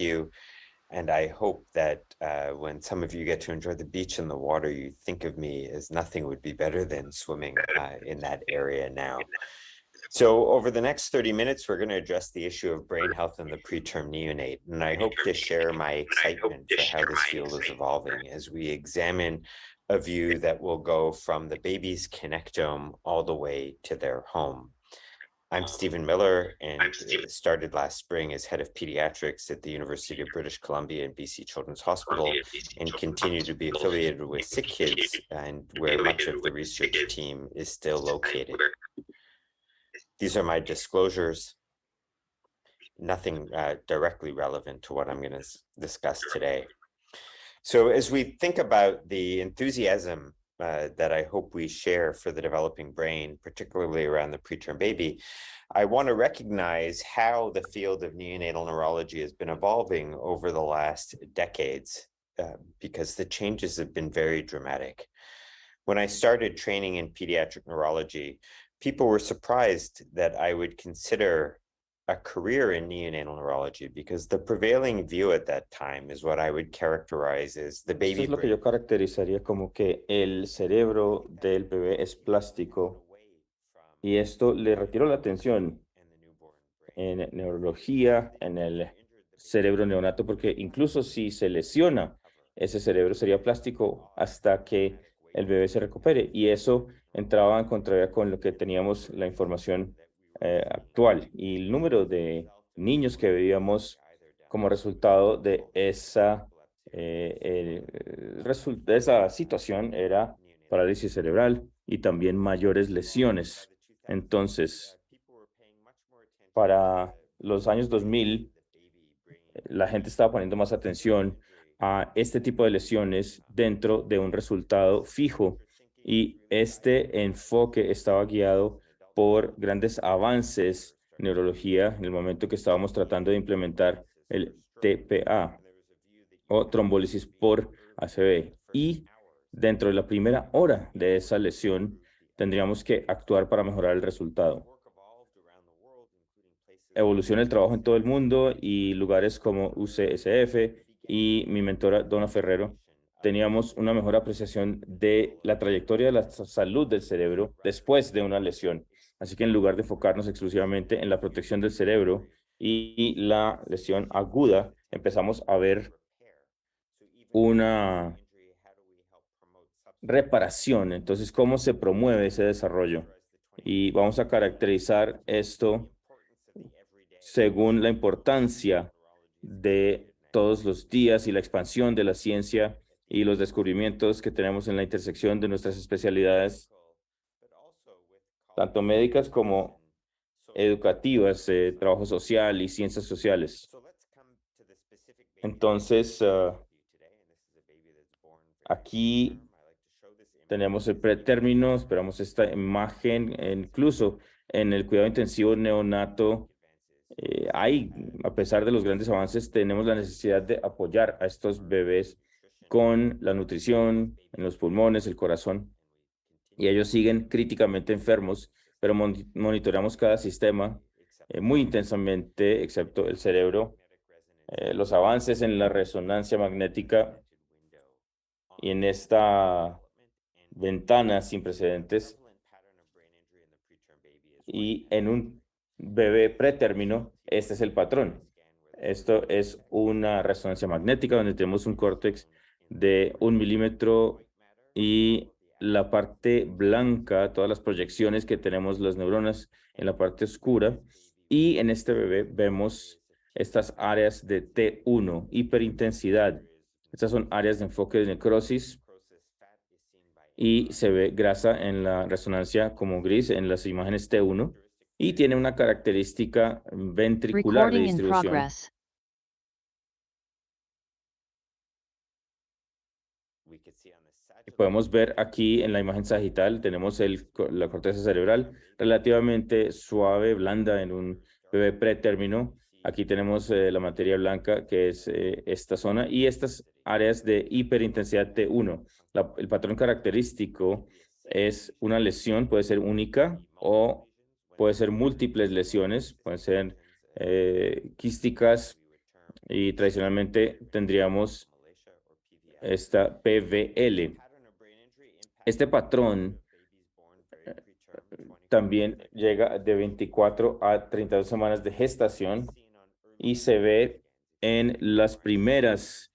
you. And I hope that when some of you get to enjoy the beach and the water, you think of me as nothing would be better than swimming in that area now. So over the next 30 minutes, we're going to address the issue of brain health in the preterm neonate. And I hope to share my excitement for how this field is evolving as we examine a view that will go from the baby's connectome all the way to their home. I'm Stephen Miller, and started last spring as head of pediatrics at the University of British Columbia and BC Children's Hospital, and continue to be affiliated with SickKids, and where much of the research team is still located. These are my disclosures. Nothing directly relevant to what I'm going to discuss today. So as we think about the enthusiasm that I hope we share for the developing brain, particularly around the preterm baby, I want to recognize how the field of neonatal neurology has been evolving over the last decades, because the changes have been very dramatic. When I started training in pediatric neurology, people were surprised that I would consider a career in neonatal neurology, because the prevailing view at that time is what I would characterize as the Esto baby es lo que brain. yo caracterizaría como que el cerebro del bebé es plástico y esto le retiró la atención en neurología, en el cerebro neonato, porque incluso si se lesiona, ese cerebro sería plástico hasta que el bebé se recupere. Y eso entraba en contravía con lo que teníamos la información actual. Y el número de niños que veíamos como resultado de de esa situación era parálisis cerebral y también mayores lesiones. Entonces, para los años 2000, la gente estaba poniendo más atención a este tipo de lesiones dentro de un resultado fijo y este enfoque estaba guiado por grandes avances en neurología en el momento que estábamos tratando de implementar el TPA o trombólisis por ACV. Y dentro de la primera hora de esa lesión tendríamos que actuar para mejorar el resultado. Evoluciona el trabajo en todo el mundo y lugares como UCSF y mi mentora Donna Ferrero teníamos una mejor apreciación de la trayectoria de la salud del cerebro después de una lesión. Así que en lugar de enfocarnos exclusivamente en la protección del cerebro y la lesión aguda, empezamos a ver una reparación. Entonces, ¿cómo se promueve ese desarrollo? Y vamos a caracterizar esto según la importancia de todos los días y la expansión de la ciencia y los descubrimientos que tenemos en la intersección de nuestras especialidades, tanto médicas como educativas, trabajo social y ciencias sociales. Entonces, aquí tenemos el pretérmino, esperamos esta imagen, incluso en el cuidado intensivo neonato. A pesar de los grandes avances, tenemos la necesidad de apoyar a estos bebés con la nutrición, en los pulmones, el corazón, y ellos siguen críticamente enfermos, pero monitoreamos cada sistema muy intensamente, excepto el cerebro. Los avances en la resonancia magnética y en esta ventana sin precedentes y en un bebé pretérmino, este es el patrón. Esto es una resonancia magnética donde tenemos un córtex de 1 milímetro y la parte blanca, todas las proyecciones que tenemos las neuronas en la parte oscura. Y en este bebé vemos estas áreas de T1, hiperintensidad. Estas son áreas de enfoque de necrosis y se ve grasa en la resonancia como gris en las imágenes T1 y tiene una característica ventricular de Recording in distribución. progress. Y podemos ver aquí en la imagen sagital, tenemos la corteza cerebral relativamente suave, blanda en un bebé pretérmino. Aquí tenemos la materia blanca, que es esta zona, y estas áreas de hiperintensidad T1. El patrón característico es una lesión, puede ser única o puede ser múltiples lesiones, pueden ser quísticas y tradicionalmente tendríamos esta PVL. Este patrón también llega de 24 a 32 semanas de gestación y se ve en las primeras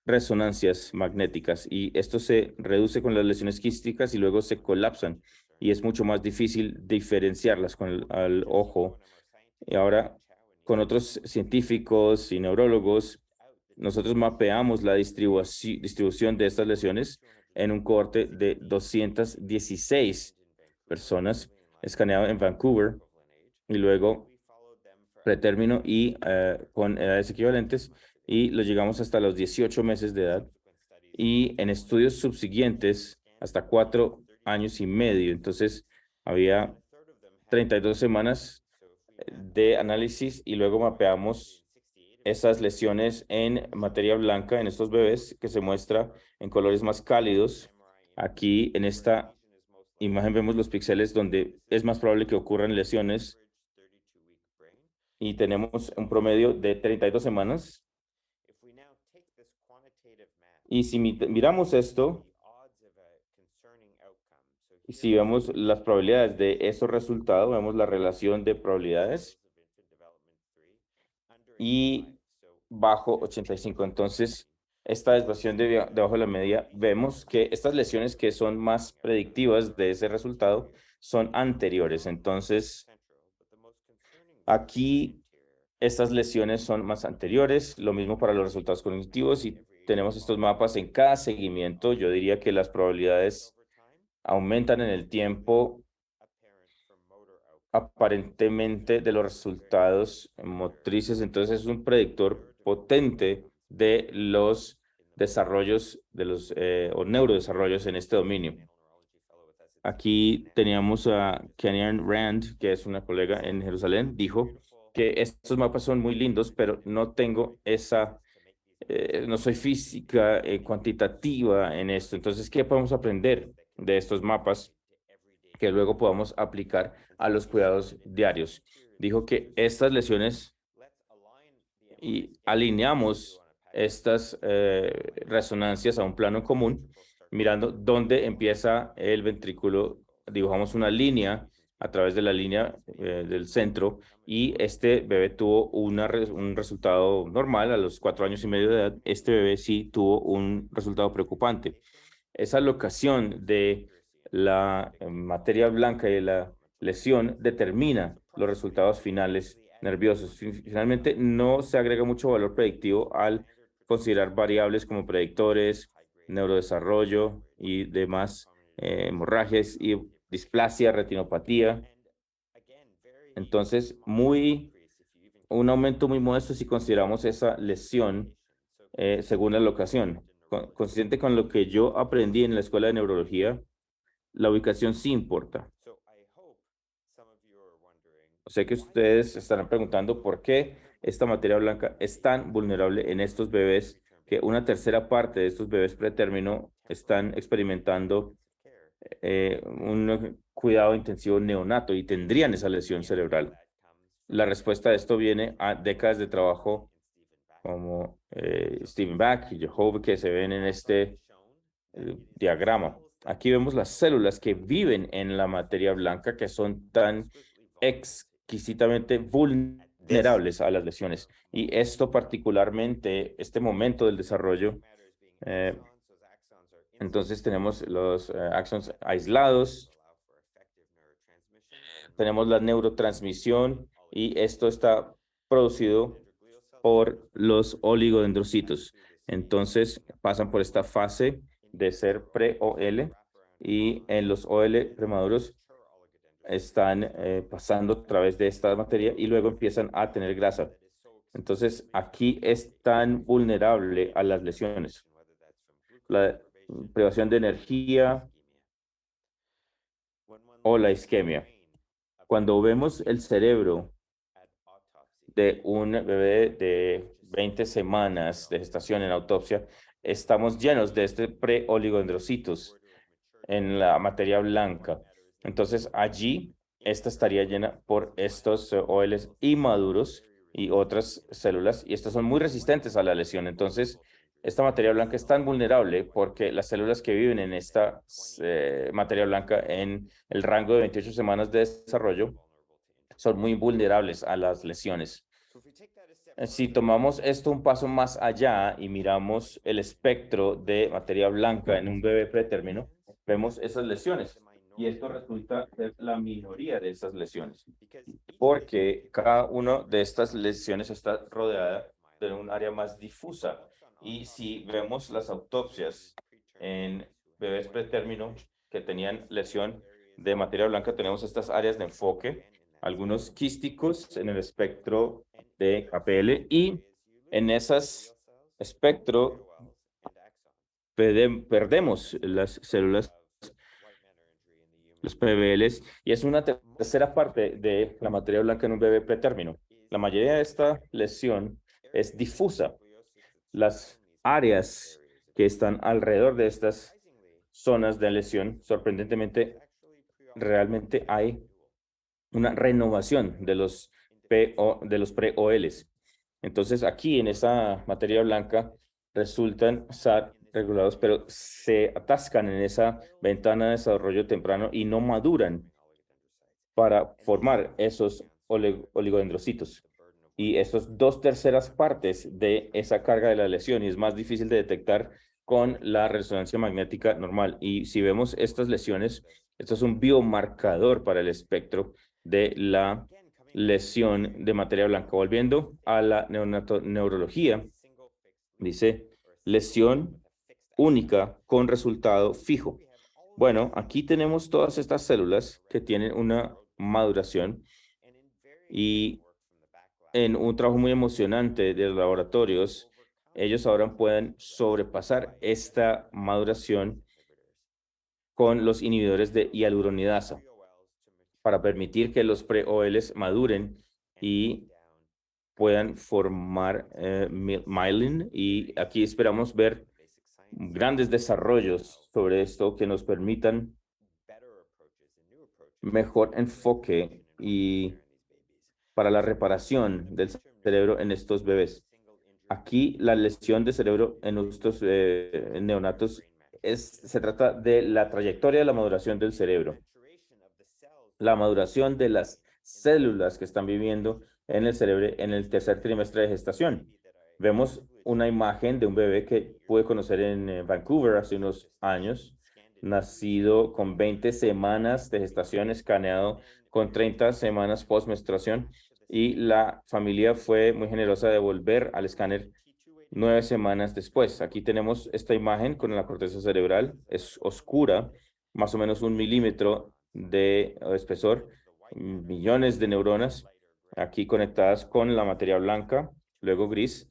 resonancias magnéticas, y esto se reduce con las lesiones quísticas y luego se colapsan y es mucho más difícil diferenciarlas con al ojo. Y ahora, con otros científicos y neurólogos, nosotros mapeamos la distribución de estas lesiones en un cohorte de 216 personas, escaneado en Vancouver y luego pretérmino y con edades equivalentes, y lo llegamos hasta los 18 meses de edad, y en estudios subsiguientes hasta 4 años y medio. Entonces, había 32 semanas de análisis y luego mapeamos esas lesiones en materia blanca en estos bebés, que se muestra en colores más cálidos. Aquí en esta imagen vemos los píxeles donde es más probable que ocurran lesiones, y tenemos un promedio de 32 semanas. Y si miramos esto, y si vemos las probabilidades de esos resultados, vemos la relación de probabilidades y bajo 85. Entonces, esta desviación debajo de la media, vemos que estas lesiones que son más predictivas de ese resultado son anteriores. Entonces, aquí estas lesiones son más anteriores, lo mismo para los resultados cognitivos, y tenemos estos mapas en cada seguimiento. Yo diría que las probabilidades aumentan en el tiempo aparentemente de los resultados motrices. Entonces es un predictor potente de los desarrollos de los o neurodesarrollos en este dominio. Aquí teníamos a Kenyan Rand, que es una colega en Jerusalén, dijo que estos mapas son muy lindos, pero no tengo esa, no soy física cuantitativa en esto. Entonces, ¿qué podemos aprender de estos mapas que luego podamos aplicar a los cuidados diarios? Dijo que estas lesiones, y alineamos estas resonancias a un plano común, mirando dónde empieza el ventrículo, dibujamos una línea a través de la línea del centro, y este bebé tuvo un resultado normal a los 4 años y medio de edad. Este bebé sí tuvo un resultado preocupante. Esa locación de la materia blanca y de la lesión determina los resultados finales nerviosos. Finalmente, no se agrega mucho valor predictivo al considerar variables como predictores, neurodesarrollo y demás hemorragias y displasia, retinopatía. Entonces, un aumento muy modesto si consideramos esa lesión según la locación. Consistente con lo que yo aprendí en la escuela de neurología, la ubicación sí importa. Sé que ustedes estarán preguntando por qué esta materia blanca es tan vulnerable en estos bebés, que una tercera parte de estos bebés pretérmino están experimentando un cuidado intensivo neonato y tendrían esa lesión cerebral. La respuesta a esto viene a décadas de trabajo como Stephen Back y Jehovah, que se ven en este diagrama. Aquí vemos las células que viven en la materia blanca, que son tan exquisitamente vulnerables a las lesiones. Y esto particularmente, este momento del desarrollo, entonces tenemos los axones aislados, tenemos la neurotransmisión, y esto está producido por los oligodendrocitos. Entonces pasan por esta fase de ser pre-OL, y en los OL premaduros están pasando a través de esta materia y luego empiezan a tener grasa. Entonces aquí es tan vulnerable a las lesiones. La privación de energía o la isquemia. Cuando vemos el cerebro de un bebé de 20 semanas de gestación en autopsia, estamos llenos de este pre-oligodendrocitos en la materia blanca. Entonces allí, esta estaría llena por estos OLs inmaduros, y otras células, y estas son muy resistentes a la lesión. Entonces, esta materia blanca es tan vulnerable porque las células que viven en esta materia blanca en el rango de 28 semanas de desarrollo son muy vulnerables a las lesiones. Si tomamos esto un paso más allá y miramos el espectro de materia blanca en un bebé pretérmino, vemos esas lesiones. Y esto resulta ser la minoría de esas lesiones, porque cada una de estas lesiones está rodeada de un área más difusa. Y si vemos las autopsias en bebés pretérmino que tenían lesión de materia blanca, tenemos estas áreas de enfoque, algunos quísticos en el espectro de APL, y en esas espectro perdemos las células, los PBLs, y es una tercera parte de la materia blanca en un bebé pretérmino. La mayoría de esta lesión es difusa. Las áreas que están alrededor de estas zonas de lesión, sorprendentemente, realmente hay una renovación de los pre-OLs. Entonces, aquí en esa materia blanca resultan estar regulados, pero se atascan en esa ventana de desarrollo temprano y no maduran para formar esos oligodendrocitos. Y esas dos terceras partes de esa carga de la lesión, y es más difícil de detectar con la resonancia magnética normal. Y si vemos estas lesiones, esto es un biomarcador para el espectro de la lesión de materia blanca. Volviendo a la neurología, dice lesión única con resultado fijo. Bueno, aquí tenemos todas estas células que tienen una maduración, y en un trabajo muy emocionante de los laboratorios, ellos ahora pueden sobrepasar esta maduración con los inhibidores de hialuronidasa para permitir que los pre-OLs maduren y puedan formar myelin. Y aquí esperamos ver grandes desarrollos sobre esto que nos permitan mejor enfoque y para la reparación del cerebro en estos bebés. Aquí la lesión de cerebro en estos neonatos se trata de la trayectoria de la maduración del cerebro, la maduración de las células que están viviendo en el cerebro en el tercer trimestre de gestación. Vemos una imagen de un bebé que pude conocer en Vancouver hace unos años, nacido con 20 semanas de gestación, escaneado con 30 semanas post-menstruación, y la familia fue muy generosa de volver al escáner 9 semanas después. Aquí tenemos esta imagen con la corteza cerebral, es oscura, más o menos 1 milímetro de espesor, millones de neuronas aquí conectadas con la materia blanca, luego gris,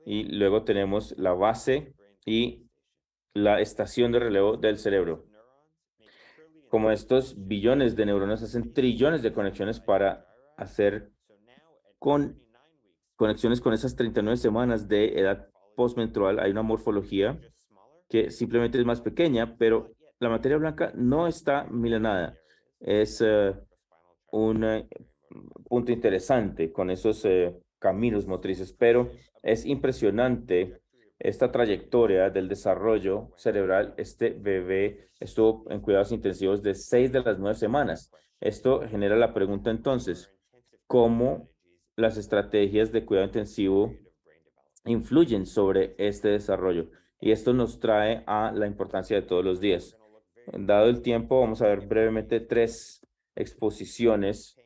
y luego tenemos la base y la estación de relevo del cerebro. Como estos billones de neuronas hacen trillones de conexiones para hacer conexiones con esas 39 semanas de edad postmenstrual, hay una morfología que simplemente es más pequeña, pero la materia blanca no está milenada. Es un punto interesante con esos caminos motrices, pero es impresionante esta trayectoria del desarrollo cerebral. Este bebé estuvo en cuidados intensivos de 6 de las 9 semanas. Esto genera la pregunta entonces, ¿cómo las estrategias de cuidado intensivo influyen sobre este desarrollo? Y esto nos trae a la importancia de todos los días. Dado el tiempo, vamos a ver brevemente 3 exposiciones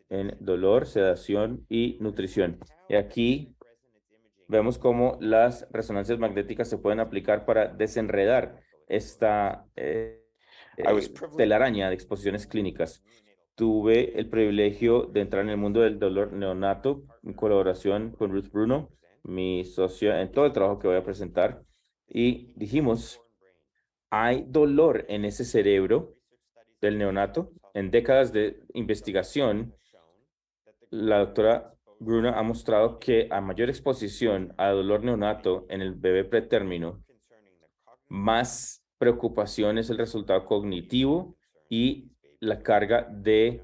en dolor, sedación y nutrición. Y aquí vemos cómo las resonancias magnéticas se pueden aplicar para desenredar esta telaraña de exposiciones clínicas. Tuve el privilegio de entrar en el mundo del dolor neonato en colaboración con Ruth Bruno, mi socia en todo el trabajo que voy a presentar, y dijimos, hay dolor en ese cerebro del neonato. En décadas de investigación, la doctora Bruno ha mostrado que a mayor exposición a dolor neonato en el bebé pretérmino, más preocupación es el resultado cognitivo y la carga de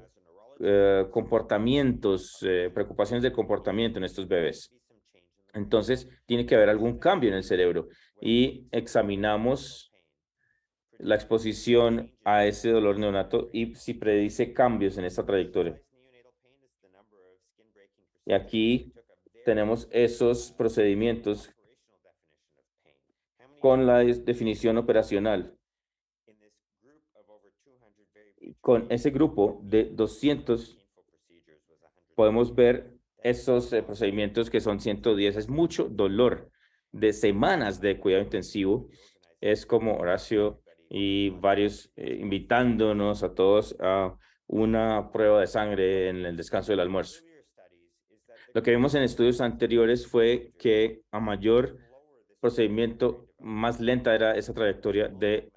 comportamientos, preocupaciones de comportamiento en estos bebés. Entonces, tiene que haber algún cambio en el cerebro y examinamos la exposición a ese dolor neonato y si predice cambios en esta trayectoria. Y aquí tenemos esos procedimientos con la definición operacional. Con ese grupo de 200 podemos ver esos procedimientos que son 110. Es mucho dolor de semanas de cuidado intensivo. Es como Horacio y varios invitándonos a todos a una prueba de sangre en el descanso del almuerzo. Lo que vimos en estudios anteriores fue que a mayor procedimiento, más lenta era esa trayectoria de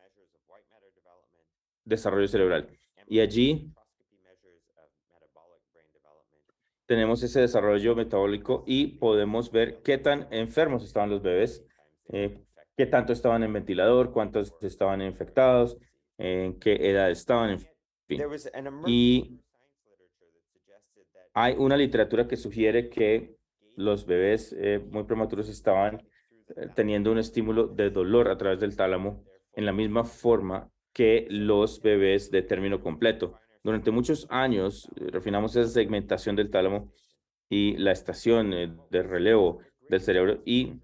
desarrollo cerebral. Y allí tenemos ese desarrollo metabólico y podemos ver qué tan enfermos estaban los bebés, qué tanto estaban en ventilador, cuántos estaban infectados, en qué edad estaban, en fin. Y hay una literatura que sugiere que los bebés muy prematuros estaban teniendo un estímulo de dolor a través del tálamo en la misma forma que los bebés de término completo. Durante muchos años refinamos esa segmentación del tálamo y la estación de relevo del cerebro y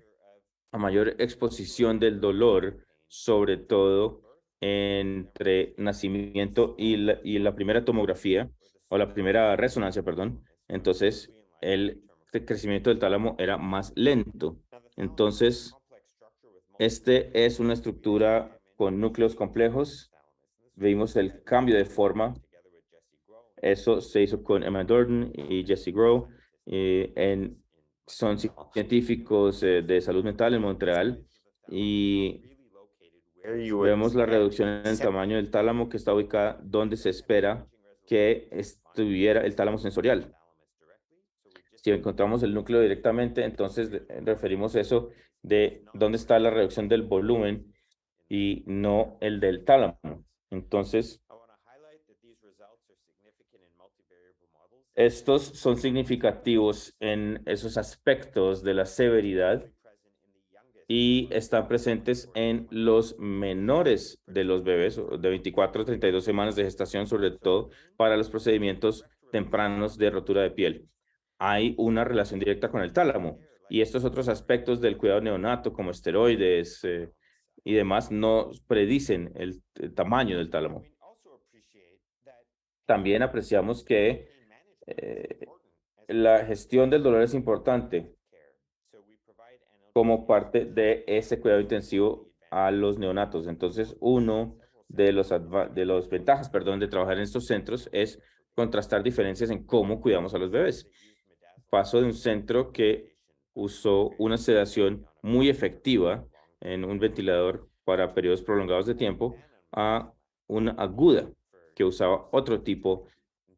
a mayor exposición del dolor, sobre todo entre nacimiento y la primera tomografía o la primera resonancia, perdón. Entonces, el crecimiento del tálamo era más lento. Entonces, este es una estructura con núcleos complejos. Vimos el cambio de forma. Eso se hizo con Emma Dorn y Jesse Grow. Son científicos de salud mental en Montreal y vemos la reducción en el tamaño del tálamo que está ubicada donde se espera que estuviera el tálamo sensorial. Si encontramos el núcleo directamente, entonces referimos eso de dónde está la reducción del volumen y no el del tálamo. Entonces, estos son significativos en esos aspectos de la severidad y están presentes en los menores de los bebés, de 24 a 32 semanas de gestación, sobre todo para los procedimientos tempranos de rotura de piel. Hay una relación directa con el tálamo y estos otros aspectos del cuidado neonato, como esteroides y demás, no predicen el tamaño del tálamo. También apreciamos que la gestión del dolor es importante como parte de ese cuidado intensivo a los neonatos. Entonces, uno de los ventajas, perdón, de trabajar en estos centros es contrastar diferencias en cómo cuidamos a los bebés. Paso de un centro que usó una sedación muy efectiva en un ventilador para periodos prolongados de tiempo a una aguda que usaba otro tipo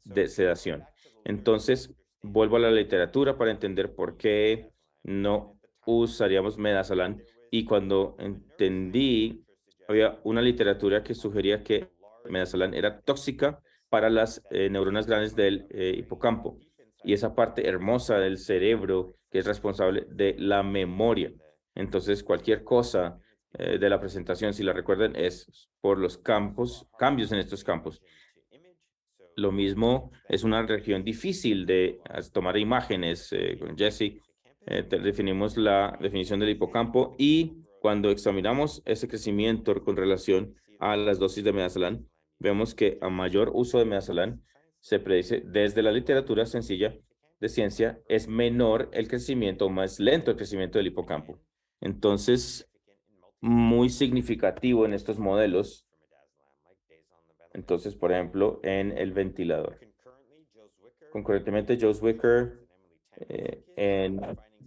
de sedación. Entonces, vuelvo a la literatura para entender por qué no usaríamos midazolam y cuando entendí, había una literatura que sugería que midazolam era tóxica para las neuronas grandes del hipocampo y esa parte hermosa del cerebro que es responsable de la memoria. Entonces, cualquier cosa de la presentación, si la recuerdan, es por los cambios en estos campos. Lo mismo es una región difícil de tomar imágenes. Con Jesse definimos la definición del hipocampo y cuando examinamos ese crecimiento con relación a las dosis de midazolam, vemos que a mayor uso de midazolam se predice desde la literatura sencilla de ciencia es menor el crecimiento, más lento el crecimiento del hipocampo. Entonces, muy significativo en estos modelos. Entonces, por ejemplo, en el ventilador. Concurrentemente, Joe Zwicker en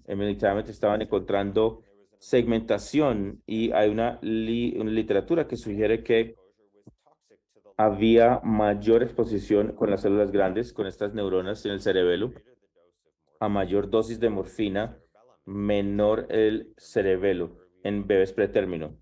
Emily Tamet estaban encontrando segmentación y hay una literatura que sugiere que había mayor exposición con las células grandes, con estas neuronas en el cerebelo, a mayor dosis de morfina, menor el cerebelo en bebés pretérmino.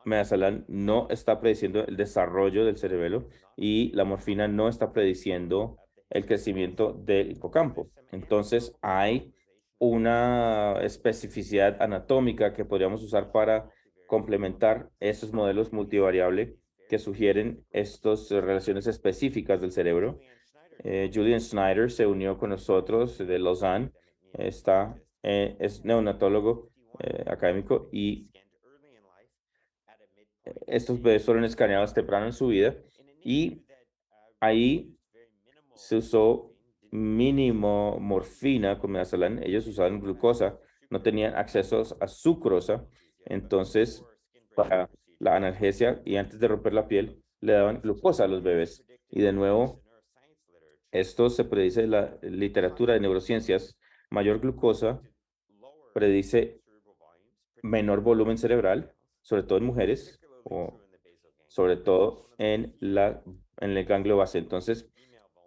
midazolam no está prediciendo el desarrollo del cerebelo y la morfina no está prediciendo el crecimiento del hipocampo. Entonces, hay una especificidad anatómica que podríamos usar para complementar esos modelos multivariable que sugieren estas relaciones específicas del cerebro. Julian Schneider se unió con nosotros de Lausanne, es neonatólogo académico y estos bebés fueron escaneados temprano en su vida y ahí se usó mínimo morfina con midazolam. Ellos usaban glucosa, no tenían acceso a sucrosa. Entonces, para la analgesia y antes de romper la piel, le daban glucosa a los bebés. Y de nuevo, esto se predice en la literatura de neurociencias. Mayor glucosa predice menor volumen cerebral, sobre todo en mujeres o sobre todo en el ganglio base. Entonces,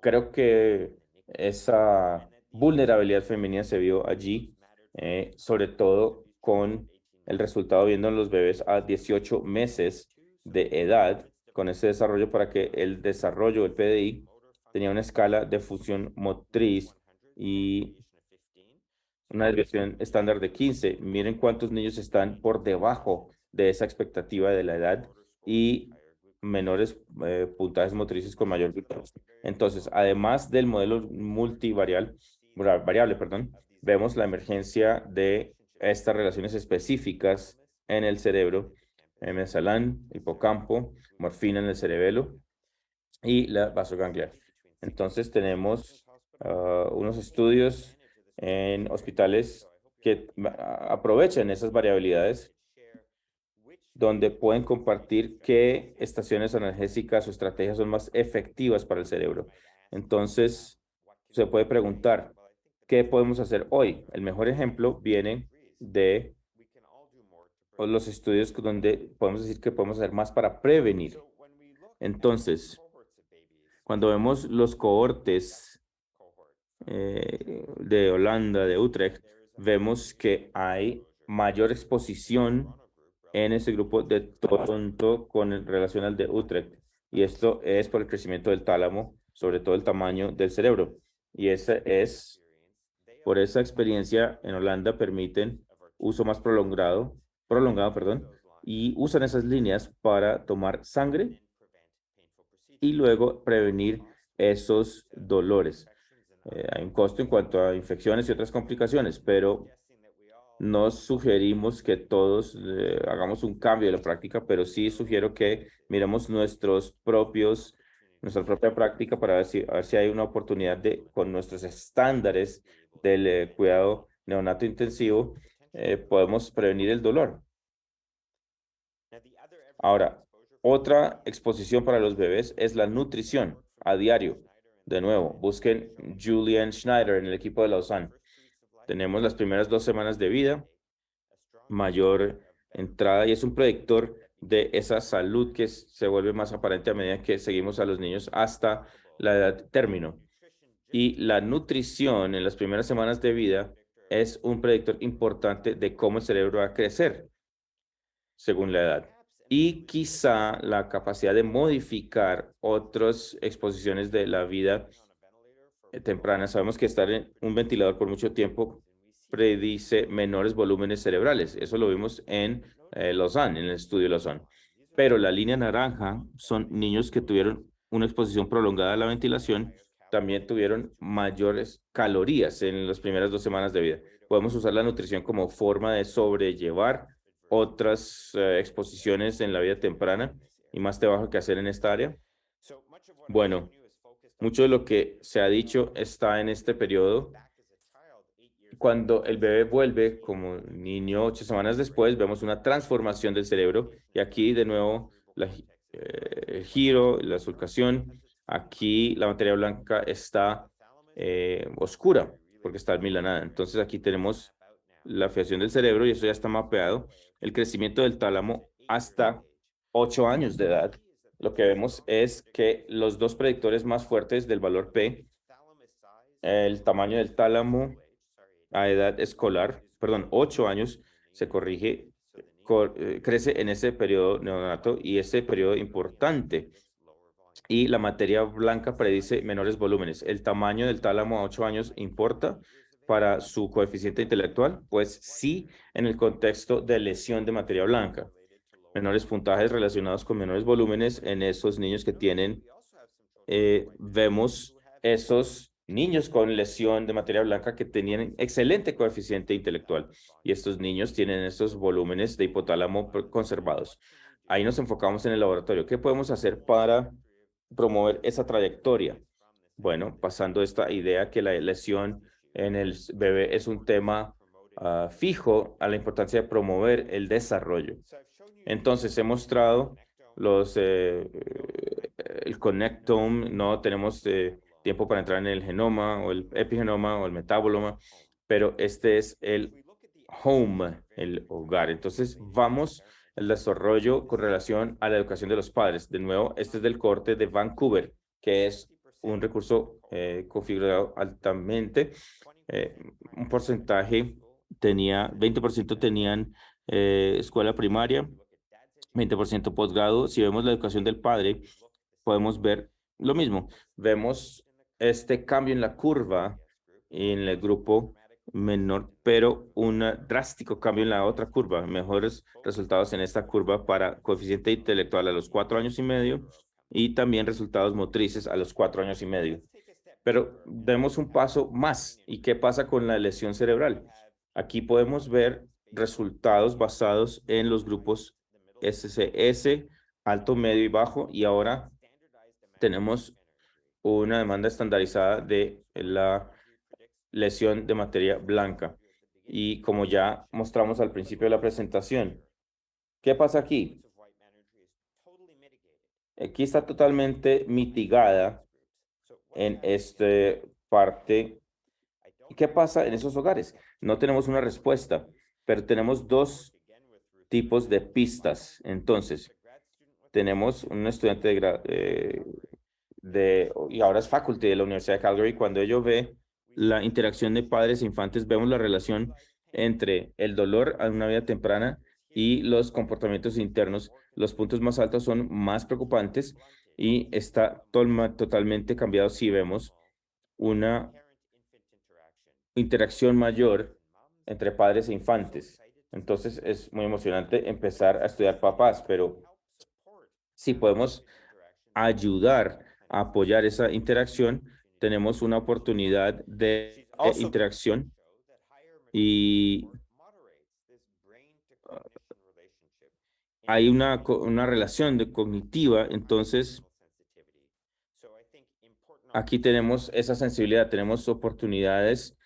creo que esa vulnerabilidad femenina se vio allí, sobre todo con el resultado viendo en los bebés a 18 meses de edad, con ese desarrollo para que el desarrollo del PDI tenía una escala de función motriz y una desviación estándar de 15. Miren cuántos niños están por debajo de esa expectativa de la edad y menores puntajes motrices con mayor glucosa. Entonces, además del modelo variable, perdón, vemos la emergencia de estas relaciones específicas en el cerebro, mesalam, hipocampo, morfina en el cerebelo y la vasoganglia. Entonces, tenemos unos estudios en hospitales que aprovechan esas variabilidades donde pueden compartir qué estaciones analgésicas o estrategias son más efectivas para el cerebro. Entonces, se puede preguntar, ¿qué podemos hacer hoy? El mejor ejemplo viene de los estudios donde podemos decir que podemos hacer más para prevenir. Entonces, cuando vemos los cohortes de Holanda, de Utrecht, vemos que hay mayor exposición en ese grupo de Toronto con relación al de Utrecht. Y esto es por el crecimiento del tálamo, sobre todo el tamaño del cerebro. Y esa es, por esa experiencia en Holanda, permiten uso más prolongado, perdón, y usan esas líneas para tomar sangre y luego prevenir esos dolores. Hay un costo en cuanto a infecciones y otras complicaciones, pero no sugerimos que todos hagamos un cambio de la práctica, pero sí sugiero que miremos nuestra propia práctica para a ver si hay una oportunidad de, con nuestros estándares del cuidado neonato intensivo, podemos prevenir el dolor. Ahora, otra exposición para los bebés es la nutrición a diario. De nuevo, busquen Julian Schneider en el equipo de Lausanne. Tenemos las primeras 2 semanas de vida, mayor entrada y es un predictor de esa salud que se vuelve más aparente a medida que seguimos a los niños hasta la edad término. Y la nutrición en las primeras semanas de vida es un predictor importante de cómo el cerebro va a crecer según la edad. Y quizá la capacidad de modificar otras exposiciones de la vida temprana. Sabemos que estar en un ventilador por mucho tiempo predice menores volúmenes cerebrales. Eso lo vimos en Lausanne, en el estudio Lausanne. Pero la línea naranja son niños que tuvieron una exposición prolongada a la ventilación, también tuvieron mayores calorías en las primeras 2 semanas de vida. Podemos usar la nutrición como forma de sobrellevar otras exposiciones en la vida temprana y más trabajo que hacer en esta área. Bueno, mucho de lo que se ha dicho está en este periodo. Cuando el bebé vuelve como niño 8 semanas después, vemos una transformación del cerebro y aquí de nuevo el giro, la sulcación. Aquí la materia blanca está oscura porque está almilanada. Entonces aquí tenemos la fijación del cerebro y eso ya está mapeado. El crecimiento del tálamo hasta 8 años de edad. Lo que vemos es que los dos predictores más fuertes del valor P, el tamaño del tálamo a edad escolar, perdón, 8 años, se corrige crece en ese periodo neonato y ese periodo importante. Y la materia blanca predice menores volúmenes. ¿El tamaño del tálamo a 8 años importa para su coeficiente intelectual? Pues sí, en el contexto de lesión de materia blanca. Menores puntajes relacionados con menores volúmenes en esos niños que tienen, vemos esos niños con lesión de materia blanca que tenían excelente coeficiente intelectual y estos niños tienen estos volúmenes de hipotálamo conservados. Ahí nos enfocamos en el laboratorio. ¿Qué podemos hacer para promover esa trayectoria? Bueno, pasando esta idea que la lesión en el bebé es un tema fijo a la importancia de promover el desarrollo. Entonces, he mostrado el connectome, no tenemos tiempo para entrar en el genoma o el epigenoma o el metaboloma, pero este es el home, el hogar. Entonces, vamos al desarrollo con relación a la educación de los padres. De nuevo, este es del corte de Vancouver, que es un recurso configurado altamente. Un porcentaje 20% tenían escuela primaria, 20% posgrado. Si vemos la educación del padre, podemos ver lo mismo. Vemos este cambio en la curva en el grupo menor, pero un drástico cambio en la otra curva. Mejores resultados en esta curva para coeficiente intelectual a los 4 años y medio y también resultados motrices a los 4 años y medio. Pero demos un paso más. ¿Y qué pasa con la lesión cerebral? Aquí podemos ver resultados basados en los grupos SCS, alto, medio y bajo, y ahora tenemos una demanda estandarizada de la lesión de materia blanca. Y como ya mostramos al principio de la presentación, ¿qué pasa aquí? Aquí está totalmente mitigada en esta parte. ¿Qué pasa en esos hogares? No tenemos una respuesta, pero tenemos dos tipos de pistas. Entonces, tenemos un estudiante y ahora es faculty de la Universidad de Calgary. Cuando ello ve la interacción de padres e infantes, vemos la relación entre el dolor a una vida temprana y los comportamientos internos. Los puntos más altos son más preocupantes y está totalmente cambiado si vemos una interacción mayor entre padres e infantes. Entonces es muy emocionante empezar a estudiar papás, pero si podemos ayudar a apoyar esa interacción, tenemos una oportunidad de interacción y hay una relación cognitiva. Entonces, aquí tenemos esa sensibilidad, tenemos oportunidades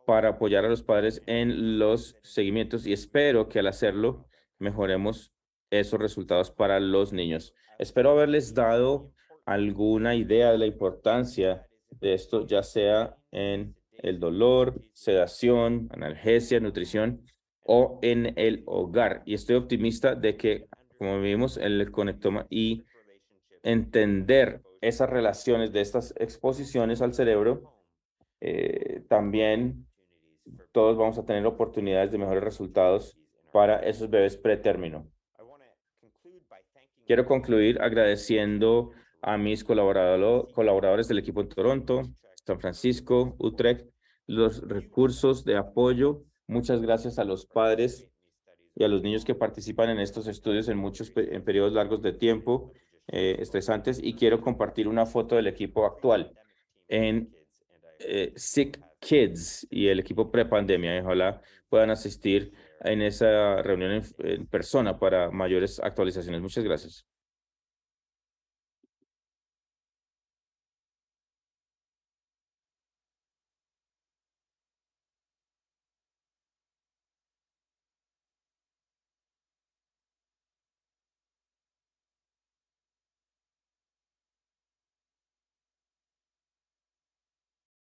para apoyar a los padres en los seguimientos y espero que al hacerlo mejoremos esos resultados para los niños. Espero haberles dado alguna idea de la importancia de esto, ya sea en el dolor, sedación, analgesia, nutrición o en el hogar. Y estoy optimista de que, como vimos en el conectoma y entender esas relaciones de estas exposiciones al cerebro, también todos vamos a tener oportunidades de mejores resultados para esos bebés pretérmino. Quiero concluir agradeciendo a mis colaboradores del equipo en Toronto, San Francisco, Utrecht, los recursos de apoyo. Muchas gracias a los padres y a los niños que participan en estos estudios en periodos largos de tiempo, estresantes. Y quiero compartir una foto del equipo actual en Sick Kids y el equipo prepandemia. Ojalá puedan asistir en esa reunión en persona para mayores actualizaciones. Muchas gracias.